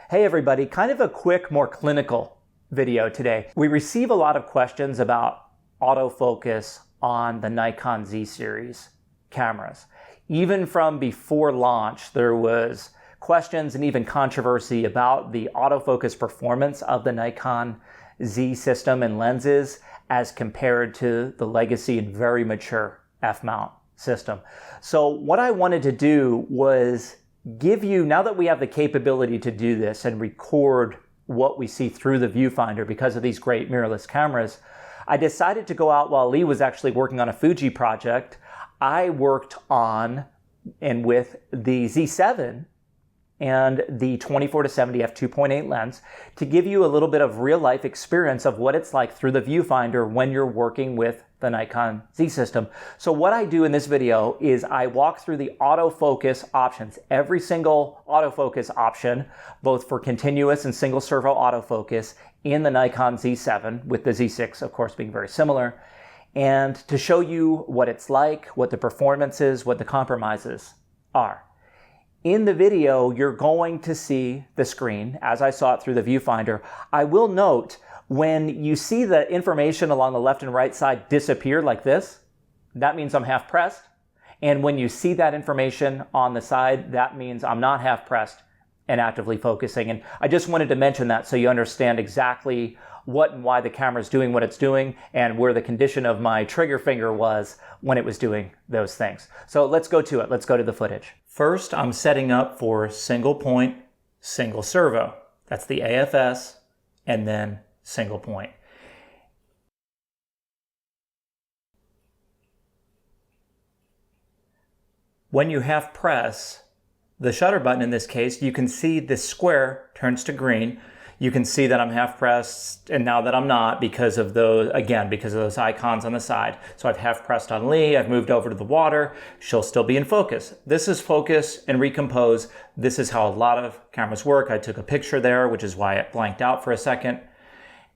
Hey everybody, kind of a quick, more clinical video today. We receive a lot of questions about autofocus on the Nikon Z series cameras. Even from before launch, there was questions and even controversy about the autofocus performance of the Nikon Z system and lenses as compared to the legacy and very mature F-mount system. So what I wanted to do was give you, now that we have the capability to do this and record what we see through the viewfinder because of these great mirrorless cameras, I decided to go out while Leigh was actually working on a Fuji project. I worked on and with the Z7 and the 24-70 f2.8 lens to give you a little bit of real life experience of what it's like through the viewfinder when you're working with the Nikon Z system. So what I do in this video is I walk through the autofocus options, every single autofocus option, both for continuous and single servo autofocus in the Nikon Z7, with the Z6 of course being very similar, and to show you what it's like, what the performance is, what the compromises are. In the video, you're going to see the screen as I saw it through the viewfinder. I will note, when you see the information along the left and right side disappear like this, that means I'm half pressed. And when you see that information on the side, that means I'm not half pressed and actively focusing. And I just wanted to mention that so you understand exactly what and why the camera is doing what it's doing and where the condition of my trigger finger was when it was doing those things. So let's go to it. Let's go to the footage. First, I'm setting up for single point, single servo. That's the AFS, and then single point. When you half press the shutter button in this case, you can see this square turns to green. You can see that I'm half pressed, and now that I'm not, because of those, again, because of those icons on the side. So I've half pressed on Leigh, I've moved over to the water, she'll still be in focus. This is focus and recompose. This is how a lot of cameras work. I took a picture there, which is why it blanked out for a second.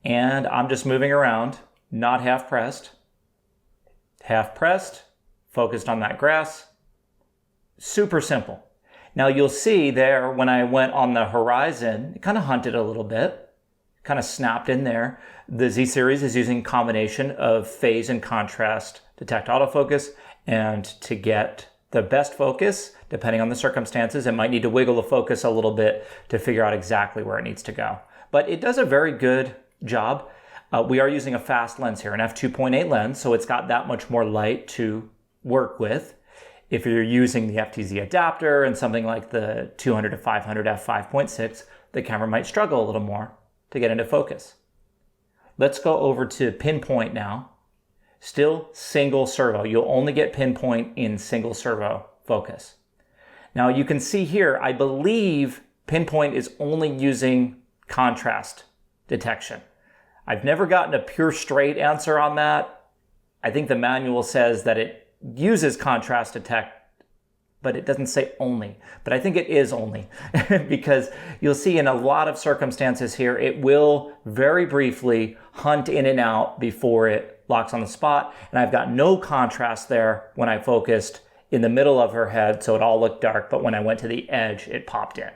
And I'm just moving around, not half pressed, focused on that grass. Super simple. Now you'll see there when I went on the horizon, it kind of hunted a little bit, kind of snapped in there. The Z series is using a combination of phase and contrast detect autofocus, and to get the best focus, depending on the circumstances, it might need to wiggle the focus a little bit to figure out exactly where it needs to go. But it does a very good job. We are using a fast lens here, an f2.8 lens, so it's got that much more light to work with. If you're using the FTZ adapter and something like the 200 to 500 f5.6, the camera might struggle a little more to get into focus. Let's go over to Pinpoint now. Still single servo. You'll only get Pinpoint in single servo focus. Now you can see here, I believe Pinpoint is only using contrast detection. I've never gotten a pure straight answer on that. I think the manual says that it uses contrast detect, but it doesn't say only. But I think it is only because you'll see in a lot of circumstances here, it will very briefly hunt in and out before it locks on the spot. And I've got no contrast there when I focused in the middle of her head, so it all looked dark, but when I went to the edge, it popped in.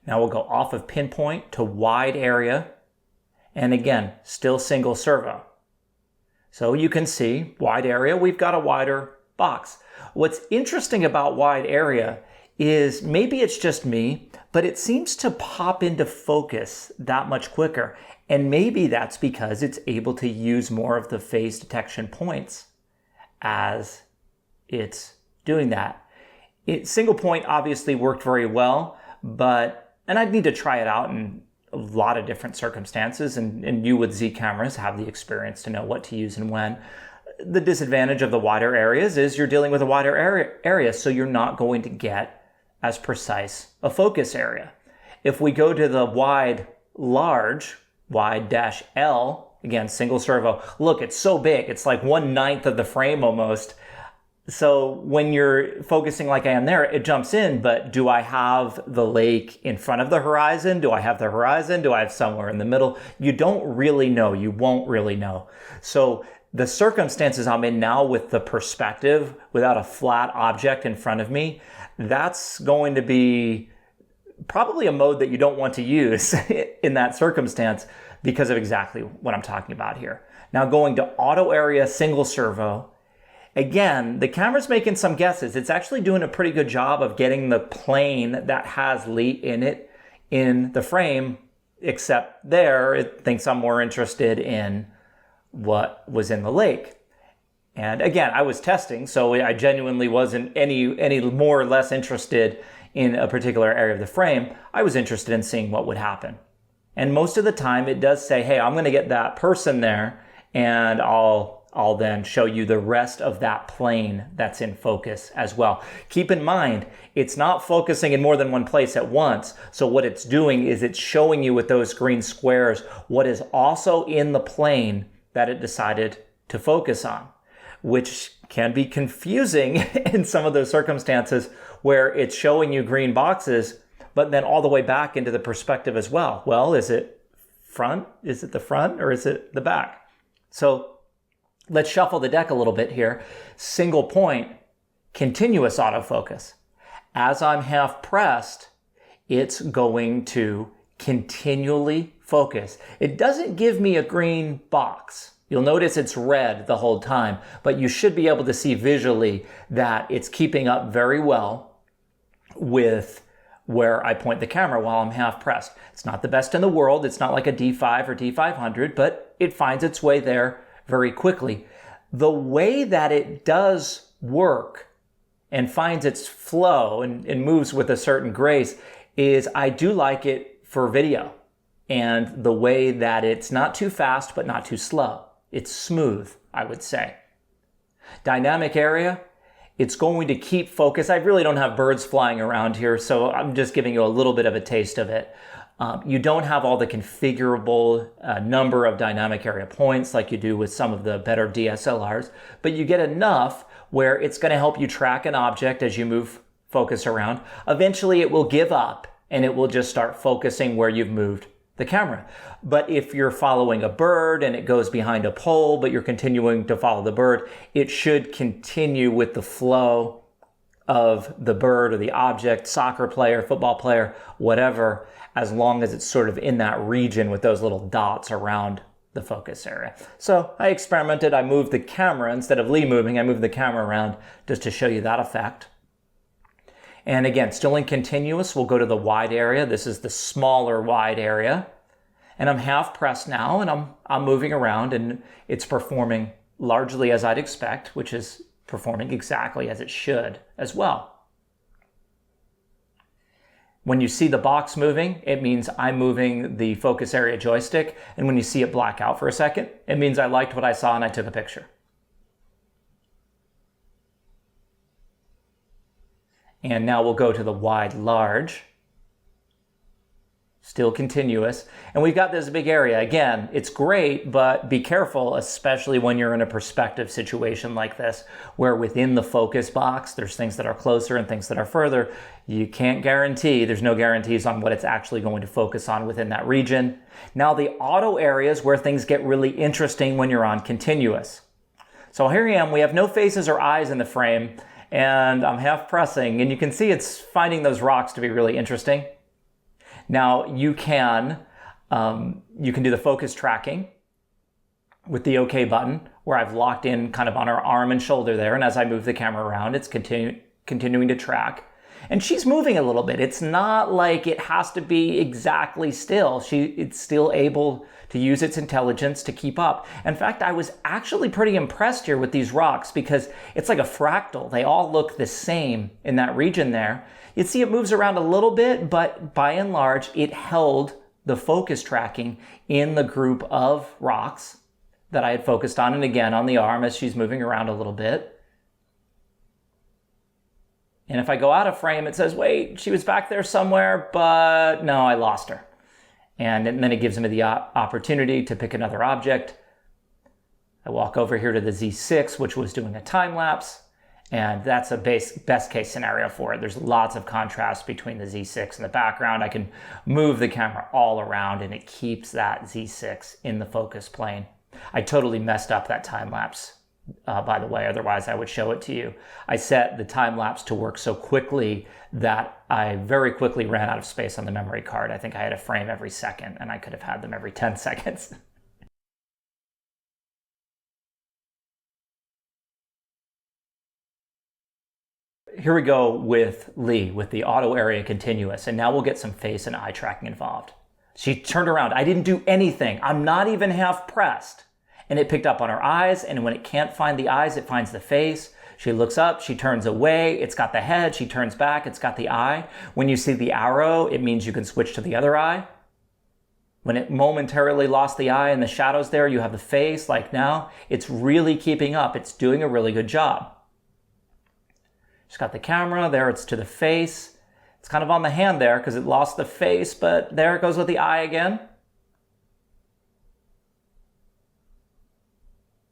Now we'll go off of Pinpoint to wide area. And again, still single servo. So you can see wide area, we've got a wider box. What's interesting about wide area is maybe it's just me, but it seems to pop into focus that much quicker. And maybe that's because it's able to use more of the phase detection points as it's doing that. Single point obviously worked very well, and I'd need to try it out in a lot of different circumstances, and you with Z cameras have the experience to know what to use and when. The disadvantage of the wider areas is you're dealing with a wider area, so you're not going to get as precise a focus area. If we go to the wide dash L, again, single servo, look, it's so big, it's like 1/9 of the frame almost. So when you're focusing like I am there, it jumps in, but do I have the lake in front of the horizon? Do I have the horizon? Do I have somewhere in the middle? You don't really know. You won't really know. So the circumstances I'm in now with the perspective without a flat object in front of me, that's going to be probably a mode that you don't want to use in that circumstance because of exactly what I'm talking about here. Now going to auto area single servo, again, the camera's making some guesses. It's actually doing a pretty good job of getting the plane that has Leigh in it in the frame, except there it thinks I'm more interested in what was in the lake. And again, I was testing, so I genuinely wasn't any more or less interested in a particular area of the frame. I was interested in seeing what would happen. And most of the time it does say, hey, I'm going to get that person there, and I'll then show you the rest of that plane that's in focus as well. Keep in mind, it's not focusing in more than one place at once. So what it's doing is it's showing you with those green squares what is also in the plane that it decided to focus on, which can be confusing in some of those circumstances where it's showing you green boxes, but then all the way back into the perspective as well. Well, is it front? Is it the front or is it the back? So let's shuffle the deck a little bit here. Single point, continuous autofocus. As I'm half pressed, it's going to continually focus. It doesn't give me a green box. You'll notice it's red the whole time, but you should be able to see visually that it's keeping up very well with where I point the camera while I'm half pressed. It's not the best in the world. It's not like a D5 or D500, but it finds its way there very quickly. The way that it does work and finds its flow and moves with a certain grace is I do like it for video, and the way that it's not too fast but not too slow. It's smooth, I would say. Dynamic area, it's going to keep focus. I really don't have birds flying around here, so I'm just giving you a little bit of a taste of it. You don't have all the configurable number of dynamic area points like you do with some of the better DSLRs, but you get enough where it's going to help you track an object as you move focus around. Eventually it will give up and it will just start focusing where you've moved the camera. But if you're following a bird and it goes behind a pole, but you're continuing to follow the bird, it should continue with the flow of the bird or the object, soccer player, football player, whatever, as long as it's sort of in that region with those little dots around the focus area. So I experimented. I moved the camera, instead of Leigh moving, I moved the camera around just to show you that effect. And again, still in continuous, we'll go to the wide area. This is the smaller wide area. And I'm half pressed now, and I'm moving around, and it's performing largely as I'd expect, which is performing exactly as it should as well. When you see the box moving, it means I'm moving the focus area joystick. And when you see it black out for a second, it means I liked what I saw and I took a picture. And now we'll go to the wide large. Still continuous. And we've got this big area. Again, it's great, but be careful, especially when you're in a perspective situation like this, where within the focus box, there's things that are closer and things that are further. You can't guarantee, there's no guarantees on what it's actually going to focus on within that region. Now the auto areas where things get really interesting when you're on continuous. So here I am, we have no faces or eyes in the frame, and I'm half pressing, and you can see it's finding those rocks to be really interesting. Now you can do the focus tracking with the OK button, where I've locked in kind of on her arm and shoulder there, and as I move the camera around, it's continuing to track. And she's moving a little bit. It's not like it has to be exactly still. It's still able to use its intelligence to keep up. In fact, I was actually pretty impressed here with these rocks because it's like a fractal. They all look the same in that region there. You'd see it moves around a little bit, but by and large, it held the focus tracking in the group of rocks that I had focused on, and again on the arm as she's moving around a little bit. And if I go out of frame, it says, wait, she was back there somewhere, but no, I lost her. And then it gives me the opportunity to pick another object. I walk over here to the Z6, which was doing a time lapse. And that's a best case scenario for it. There's lots of contrast between the Z6 and the background. I can move the camera all around and it keeps that Z6 in the focus plane. I totally messed up that time lapse, by the way, otherwise I would show it to you. I set the time lapse to work so quickly that I very quickly ran out of space on the memory card. I think I had a frame every second, and I could have had them every 10 seconds. Here we go with Leigh with the auto area continuous, and now we'll get some face and eye tracking involved. She turned around. I didn't do anything. I'm not even half pressed. And it picked up on her eyes, and when it can't find the eyes, it finds the face. She looks up, she turns away, it's got the head, she turns back, it's got the eye. When you see the arrow, it means you can switch to the other eye. When it momentarily lost the eye and the shadows there, you have the face, like now. It's really keeping up. It's doing a really good job. She's got the camera, there it's to the face. It's kind of on the hand there because it lost the face, but there it goes with the eye again.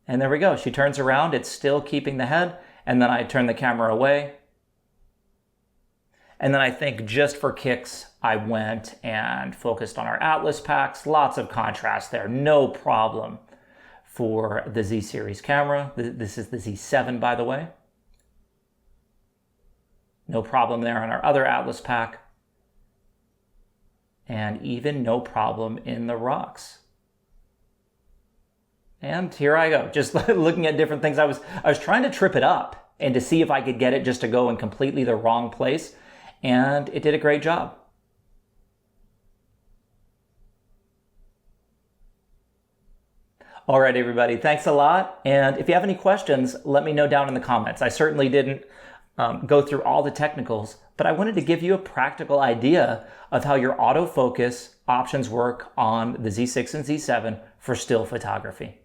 And there we go. She turns around, it's still keeping the head, and then I turn the camera away. And then I think just for kicks, I went and focused on our Atlas packs. Lots of contrast there, no problem for the Z series camera. This is the Z7, by the way. No problem there on our other Atlas pack. And even no problem in the rocks. And here I go, just looking at different things. I was trying to trip it up and to see if I could get it just to go in completely the wrong place. And it did a great job. All right, everybody, thanks a lot. And if you have any questions, let me know down in the comments. I certainly didn't go through all the technicals, but I wanted to give you a practical idea of how your autofocus options work on the Z6 and Z7 for still photography.